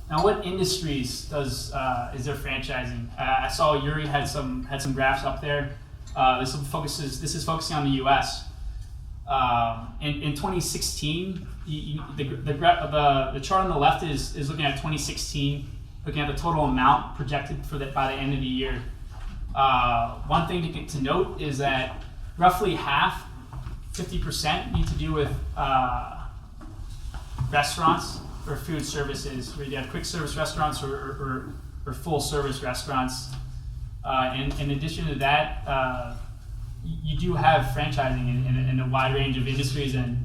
Now, what industries is there franchising? I saw Yuri had some graphs up there. This is focusing on the U.S. In 2016, the chart on the left is looking at 2016, looking at the total amount projected by the end of the year. One thing to note is that roughly half, 50%, need to do with restaurants or food services, where you have quick service restaurants or full service restaurants. And in addition to that, you do have franchising in a wide range of industries, and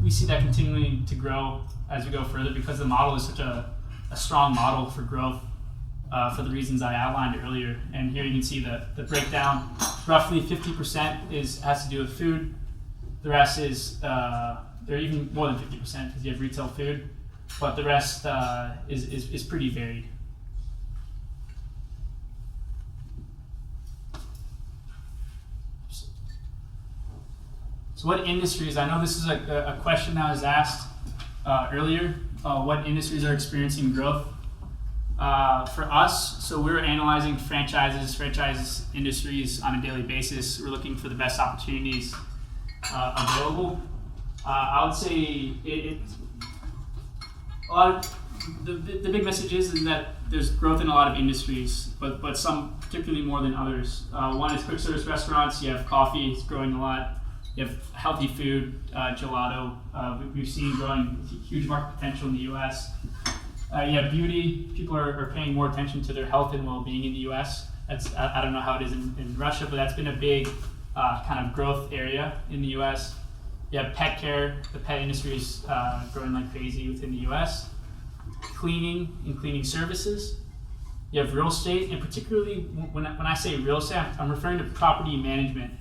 we see that continuing to grow as we go further, because the model is such a strong model for growth for the reasons I outlined earlier. And here you can see the breakdown. Roughly 50% has to do with food. The rest is, they're even more than 50% because you have retail food, but the rest is pretty varied. So what industries, I know this is a question that was asked earlier, what industries are experiencing growth? For us, so we're analyzing franchise industries on a daily basis. We're looking for the best opportunities available. I would say a lot of the big message is that there's growth in a lot of industries, but some particularly more than others. One is quick service restaurants. You have coffee, it's growing a lot. You have healthy food, gelato. We've seen growing huge market potential in the U.S. You have beauty. People are paying more attention to their health and well-being in the U.S. I don't know how it is in Russia, but that's been a big kind of growth area in the U.S. You have pet care. The pet industry is growing like crazy within the U.S. Cleaning and cleaning services. You have real estate, and particularly when I say real estate, I'm referring to property management.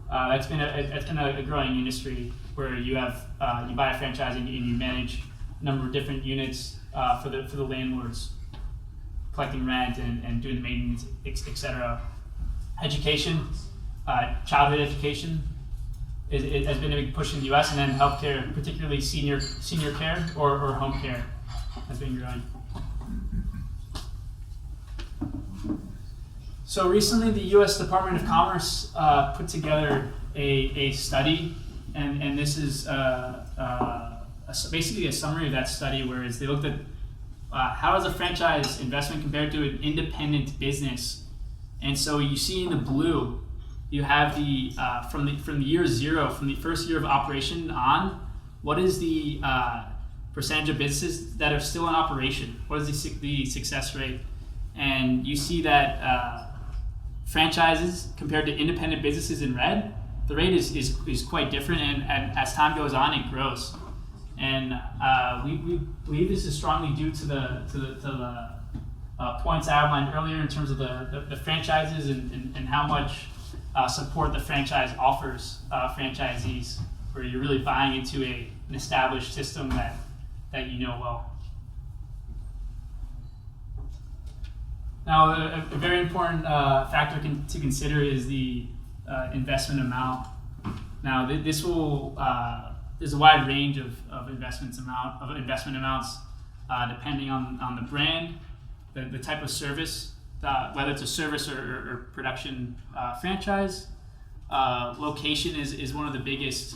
That's been a growing industry where you have you buy a franchise and you manage a number of different units for the landlords, collecting rent and doing the maintenance, etc. Education, childhood education it has been a big push in the U.S., and then healthcare, particularly senior care or home care, has been growing. So recently, the U.S. Department of Commerce put together a study, and this is basically a summary of that study, whereas they looked at how is a franchise investment compared to an independent business. And so you see in the blue, you have the from the year zero, from the first year of operation on, what is the percentage of businesses that are still in operation? What is the success rate? And you see that franchises compared to independent businesses in red, the rate is quite different, and as time goes on, it grows. And we believe this is strongly due to the points I outlined earlier in terms of the franchises and how much support the franchise offers franchisees, where you're really buying into an established system that you know well. Now, a very important factor to consider is the investment amount. Now, there's a wide range of investment amounts depending on the brand, the type of service, whether it's a service or production franchise. Location is one of the biggest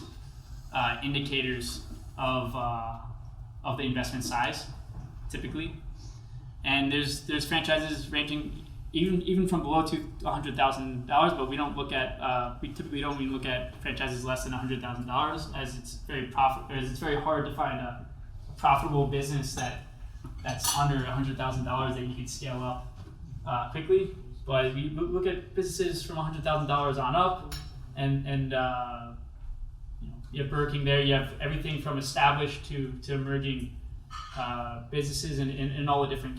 indicators of the investment size, typically. And there's franchises ranging even from below to $100,000, but we typically don't even look at franchises less than $100,000, as it's very hard to find a profitable business that's under $100,000 that you can scale up quickly. But we look at businesses from $100,000 on up, and you have Burger King there. You have everything from established to emerging businesses in all the different